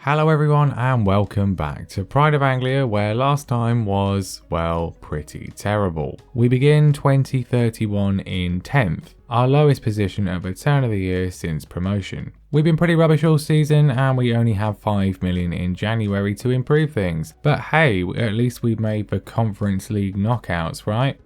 Hello everyone and welcome back to Pride of Anglia, where last time was, well, pretty terrible. We begin 2031 in 10th, our lowest position at the turn of the year since promotion. We've been pretty rubbish all season and we only have 5 million in January to improve things. But hey, at least we made the Conference League knockouts, right?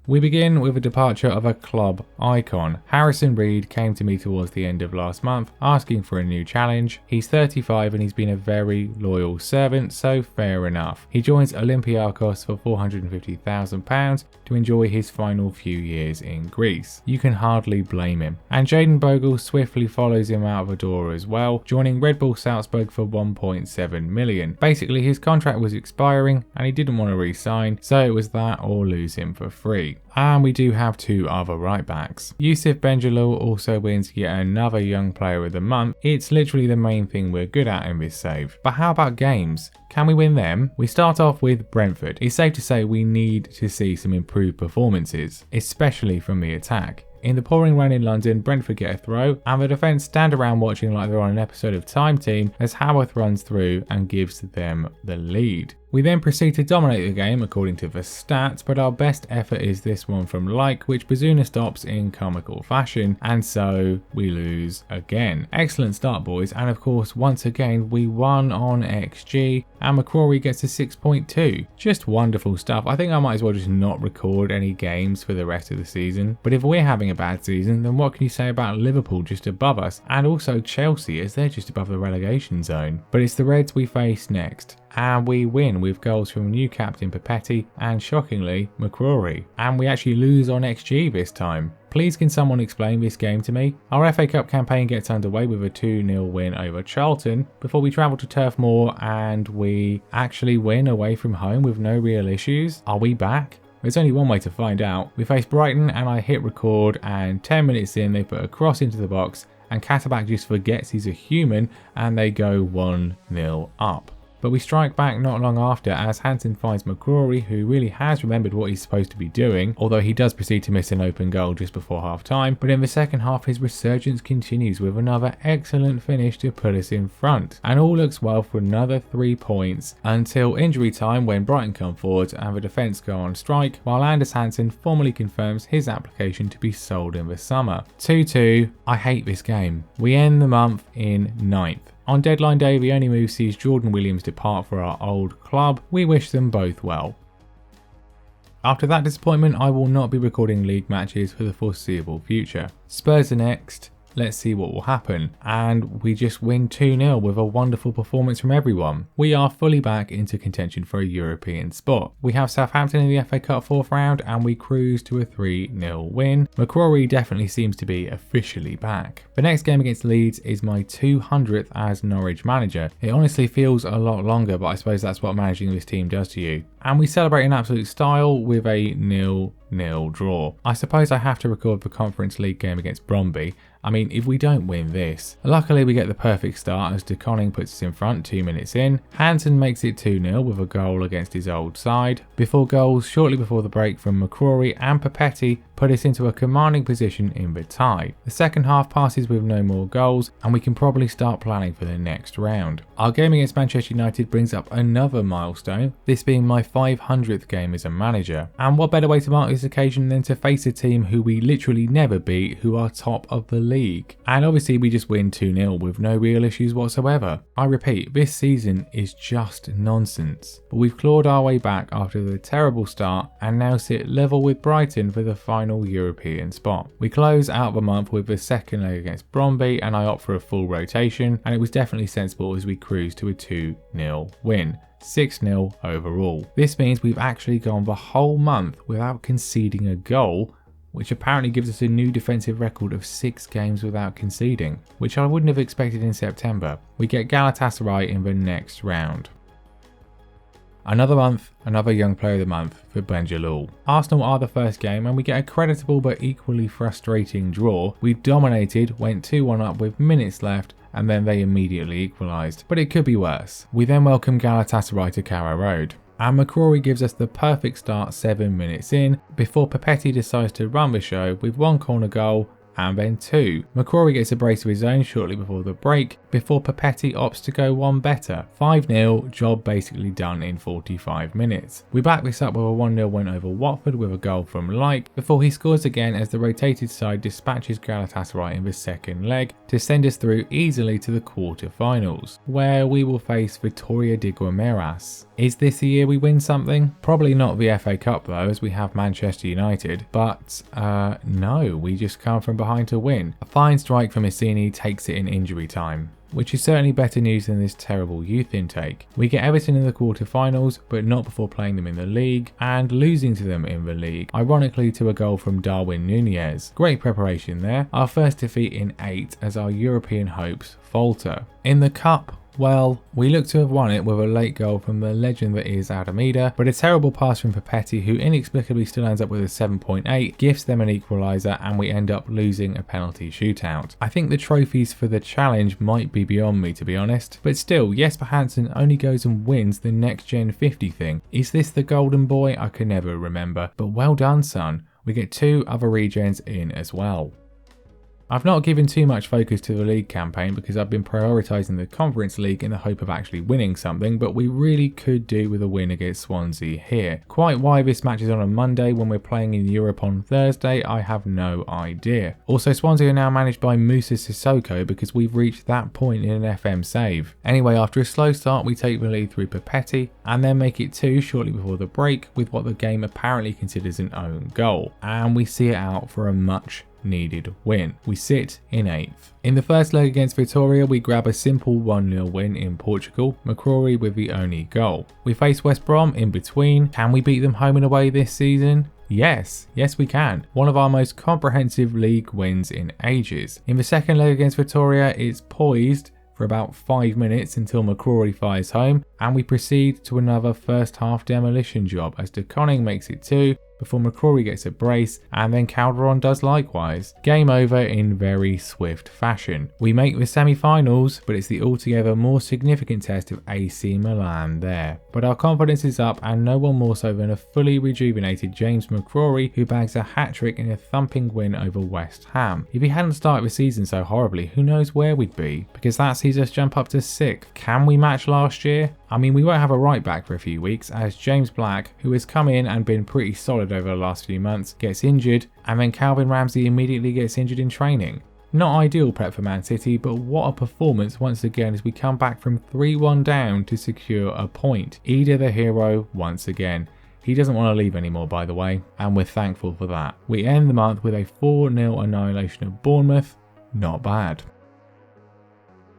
We begin with a departure of a club icon. Harrison Reed came to me towards the end of last month asking for a new challenge. He's 35 and he's been a very loyal servant, so fair enough. He joins Olympiacos for £450,000 to enjoy his final few years in Greece. You can hardly blame him. And Jayden Bogle swiftly follows him out the door as well, joining Red Bull Salzburg for 1.7 million. Basically his contract was expiring and he didn't want to re-sign, so it was that or lose him for free. And we do have two other right backs. Yusuf Benjalil also wins yet another Young Player of the Month. It's literally the main thing we're good at in this save. But how about games? Can we win them? We start off with Brentford. It's safe to say we need to see some improved performances, especially from the attack. In the pouring rain in London, Brentford get a throw, and the defence stand around watching like they're on an episode of Time Team as Howarth runs through and gives them the lead. We then proceed to dominate the game according to the stats, but our best effort is this one from Like, which Bazuna stops in comical fashion, and so we lose again. Excellent start, boys, and of course once again we won on XG and McCrory gets a 6.2. Just wonderful stuff. I think I might as well just not record any games for the rest of the season, but if we're having a bad season, then what can you say about Liverpool just above us, and also Chelsea as they're just above the relegation zone. But it's the Reds we face next. And we win with goals from new captain Papetti and, shockingly, McCrory. And we actually lose on XG this time. Please can someone explain this game to me? Our FA Cup campaign gets underway with a 2-0 win over Charlton before we travel to Turf Moor and we actually win away from home with no real issues. Are we back? There's only one way to find out. We face Brighton and I hit record, and 10 minutes in they put a cross into the box and Catterback just forgets he's a human and they go 1-0 up. But we strike back not long after as Hansen finds McCrory, who really has remembered what he's supposed to be doing, although he does proceed to miss an open goal just before half time. But in the second half his resurgence continues with another excellent finish to put us in front. And all looks well for another 3 points until injury time when Brighton come forward and the defence go on strike, while Anders Hansen formally confirms his application to be sold in the summer. 2-2. I hate this game. We end the month in 9th. On deadline day, the only move sees Jordan Williams depart for our old club. We wish them both well. After that disappointment, I will not be recording league matches for the foreseeable future. Spurs are next. Let's see what will happen. And we just win 2-0 with a wonderful performance from everyone. We are fully back into contention for a European spot. We have Southampton in the FA Cup 4th round and we cruise to a 3-0 win. McCrory definitely seems to be officially back. The next game against Leeds is my 200th as Norwich manager. It honestly feels a lot longer, but I suppose that's what managing this team does to you. And we celebrate in absolute style with a 0-0 draw. I suppose I have to record the Conference League game against Bromby. I mean, if we don't win this. Luckily we get the perfect start as De Koning puts us in front 2 minutes in. Hansen makes it 2-0 with a goal against his old side, before goals shortly before the break from McCrory and Papetti put us into a commanding position in the tie. The second half passes with no more goals and we can probably start planning for the next round. Our game against Manchester United brings up another milestone, this being my 500th game as a manager. And what better way to mark this occasion than to face a team who we literally never beat, who are top of the league. And obviously we just win 2-0 with no real issues whatsoever. I repeat, this season is just nonsense. But we've clawed our way back after the terrible start and now sit level with Brighton for the final European spot. We close out the month with the second leg against Bromby and I opt for a full rotation, and it was definitely sensible as we cruise to a 2-0 win. 6-0 overall. This means we've actually gone the whole month without conceding a goal, which apparently gives us a new defensive record of 6 games without conceding, which I wouldn't have expected in September. We get Galatasaray in the next round. Another month, another Young Player of the Month for Benjalil. Arsenal are the first game and we get a creditable but equally frustrating draw. We dominated, went 2-1 up with minutes left and then they immediately equalised. But it could be worse. We then welcome Galatasaray to Carrow Road. And McCrory gives us the perfect start 7 minutes in before Papetti decides to run the show with one corner goal and then 2. McCrory gets a brace of his own shortly before the break, before Papetti opts to go one better. 5-0, job basically done in 45 minutes. We back this up with a 1-0 win over Watford with a goal from Like, before he scores again as the rotated side dispatches Galatasaray in the second leg to send us through easily to the quarter-finals, where we will face Vitória de Guimarães. Is this the year we win something? Probably not the FA Cup though, as we have Manchester United, but no, we just come from behind to win. A fine strike from Messini takes it in injury time, which is certainly better news than this terrible youth intake. We get Everton in the quarter-finals, but not before playing them in the league, and losing to them in the league, ironically to a goal from Darwin Núñez. Great preparation there, our first defeat in 8 as our European hopes falter. In the Cup, well, we look to have won it with a late goal from the legend that is Adamida, but a terrible pass from Papetti, who inexplicably still ends up with a 7.8, gifts them an equaliser, and we end up losing a penalty shootout. I think the trophies for the challenge might be beyond me, to be honest, but still, Jesper Hansen only goes and wins the Next Gen 50 thing. Is this the golden boy? I can never remember, but well done, son. We get 2 other regens in as well. I've not given too much focus to the league campaign because I've been prioritising the Conference League in the hope of actually winning something, but we really could do with a win against Swansea here. Quite why this match is on a Monday when we're playing in Europe on Thursday, I have no idea. Also, Swansea are now managed by Musa Sissoko because we've reached that point in an FM save. Anyway, after a slow start, we take the lead through Papetti and then make it 2 shortly before the break with what the game apparently considers an own goal, and we see it out for a much needed win. We sit in 8th. In the first leg against Vitória, we grab a simple 1-0 win in Portugal, McCrory with the only goal. We face West Brom in between. Can we beat them home and away this season? Yes we can. One of our most comprehensive league wins in ages. In the second leg against Vitória, it's poised for about 5 minutes until McCrory fires home, and we proceed to another first half demolition job as De Koning makes it 2, before McCrory gets a brace, and then Calderon does likewise. Game over in very swift fashion. We make the semi-finals, but it's the altogether more significant test of AC Milan there. But our confidence is up, and no one more so than a fully rejuvenated James McCrory, who bags a hat-trick in a thumping win over West Ham. If he hadn't started the season so horribly, who knows where we'd be, because that sees us jump up to 6th. Can we match last year? I mean, we won't have a right back for a few weeks, as James Black, who has come in and been pretty solid over the last few months, gets injured, and then Calvin Ramsey immediately gets injured in training. Not ideal prep for Man City, but what a performance once again as we come back from 3-1 down to secure a point. Ida the hero once again. He doesn't want to leave anymore, by the way, and we're thankful for that. We end the month with a 4-0 annihilation of Bournemouth. Not bad.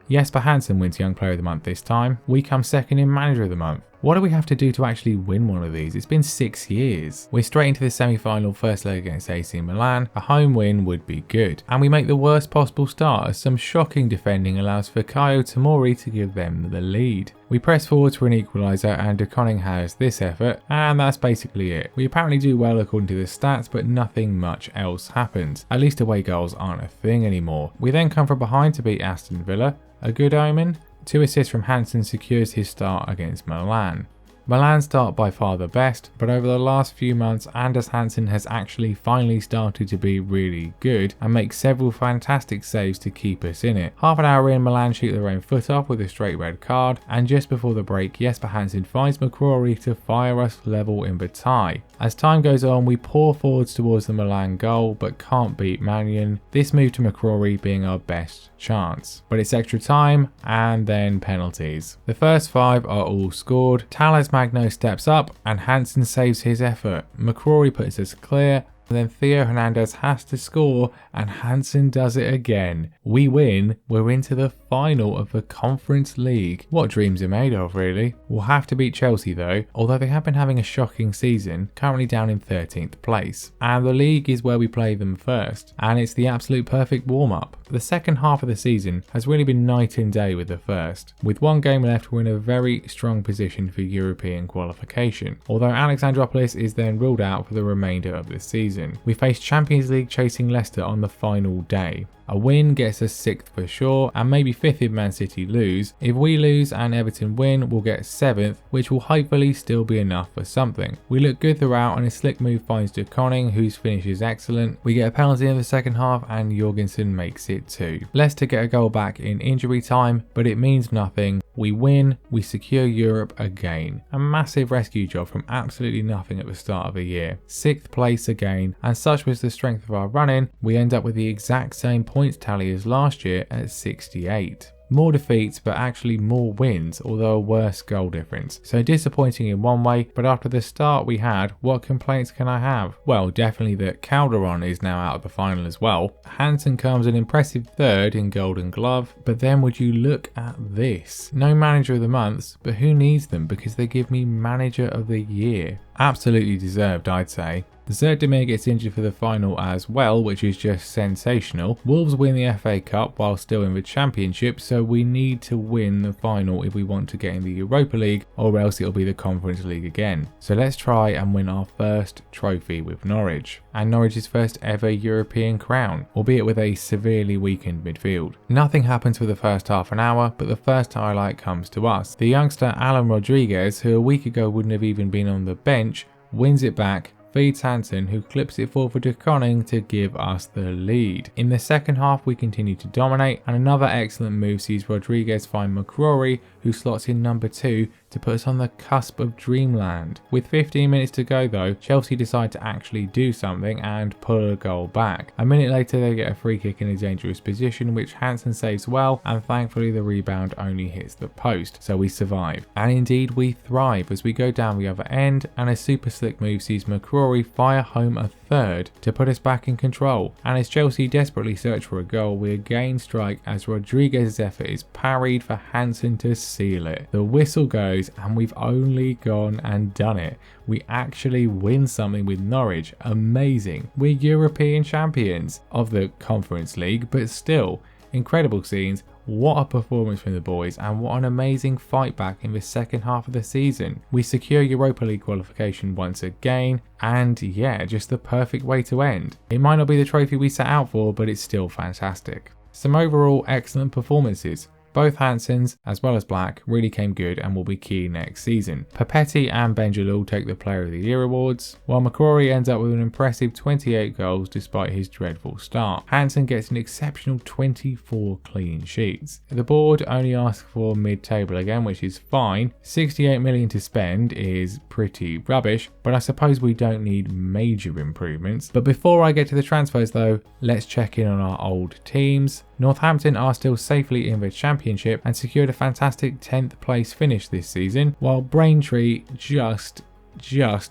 Jesper Hansen wins Young Player of the Month this time. We come second in Manager of the Month. What do we have to do to actually win one of these? It's been 6 years. We're straight into the semi-final first leg against AC Milan. A home win would be good. And we make the worst possible start as some shocking defending allows Fikayo Tomori to give them the lead. We press forward for an equaliser and De Koning has this effort, and that's basically it. We apparently do well according to the stats, but nothing much else happens. At least away goals aren't a thing anymore. We then come from behind to beat Aston Villa. A good omen? 2 assists from Hansen secures his start against Milan. Milan's start by far the best, but over the last few months Anders Hansen has actually finally started to be really good and make several fantastic saves to keep us in it. Half an hour in, Milan shoot their own foot off with a straight red card, and just before the break Jesper Hansen finds McCrory to fire us level in the tie. As time goes on, we pour forwards towards the Milan goal but can't beat Mannion, this move to McCrory being our best chance. But it's extra time and then penalties. The first 5 are all scored. Thales Magno steps up and Hansen saves his effort. McCrory puts us clear, and then Theo Hernandez has to score and Hansen does it again. We win, we're into the final of the Conference League. What dreams are made of, really. We'll have to beat Chelsea though, although they have been having a shocking season, currently down in 13th place. And the league is where we play them first, and it's the absolute perfect warm-up. The second half of the season has really been night and day with the first. With 1 game left, we're in a very strong position for European qualification, although Alexandropoulos is then ruled out for the remainder of the season. We face Champions League chasing Leicester on the final day. A win gets us 6th for sure, and maybe 5th if Man City lose. If we lose and Everton win, we'll get 7th, which will hopefully still be enough for something. We look good throughout, and a slick move finds De Koning, whose finish is excellent. We get a penalty in the second half, and Jorgensen makes it 2. Leicester get a goal back in injury time, but it means nothing. We win, we secure Europe again. A massive rescue job from absolutely nothing at the start of the year. 6th place again, and such was the strength of our running, we end up with the exact same points tally as last year at 68. More defeats, but actually more wins, although a worse goal difference. So disappointing in one way, but after the start we had, what complaints can I have? Well, definitely that Calderon is now out of the final as well. Hansen comes an impressive 3rd in Golden Glove, but then would you look at this? No Manager of the Months, but who needs them because they give me Manager of the Year. Absolutely deserved, I'd say. Zerdemir gets injured for the final as well, which is just sensational. Wolves win the FA Cup while still in the Championship, so we need to win the final if we want to get in the Europa League, or else it'll be the Conference League again. So let's try and win our first trophy with Norwich, and Norwich's first ever European crown, albeit with a severely weakened midfield. Nothing happens for the first half an hour, but the first highlight comes to us. The youngster Alan Rodriguez, who a week ago wouldn't have even been on the bench, wins it back, feeds Hansen, who clips it forward for De Koning to give us the lead. In the second half we continue to dominate, and another excellent move sees Rodriguez find McCrory, who slots in number 2 to put us on the cusp of dreamland. With 15 minutes to go though, Chelsea decide to actually do something and pull a goal back. A minute later they get a free kick in a dangerous position, which Hansen saves well, and thankfully the rebound only hits the post, so we survive. And indeed we thrive as we go down the other end, and a super slick move sees McCrory fire home a 3rd to put us back in control. And as Chelsea desperately search for a goal, we again strike as Rodriguez's effort is parried for Hansen to seal it. The whistle goes, and we've only gone and done it. We actually win something with Norwich. Amazing. We're European champions of the Conference League, but still, incredible scenes. What a performance from the boys, and what an amazing fight back in the second half of the season. We secure Europa League qualification once again, and yeah, just the perfect way to end. It might not be the trophy we set out for, but it's still fantastic. Some overall excellent performances. Both Hansens, as well as Black, really came good and will be key next season. Papetti and Benjalul take the Player of the Year awards, while McCrory ends up with an impressive 28 goals despite his dreadful start. Hansen gets an exceptional 24 clean sheets. The board only asks for mid-table again, which is fine. 68 million to spend is pretty rubbish, but I suppose we don't need major improvements. But before I get to the transfers though, let's check in on our old teams. Northampton are still safely in the Championship and secured a fantastic 10th place finish this season, while Braintree just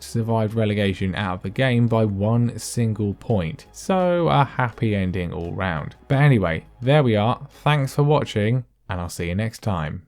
survived relegation out of the game by 1 single point. So a happy ending all round. But anyway, there we are. Thanks for watching, and I'll see you next time.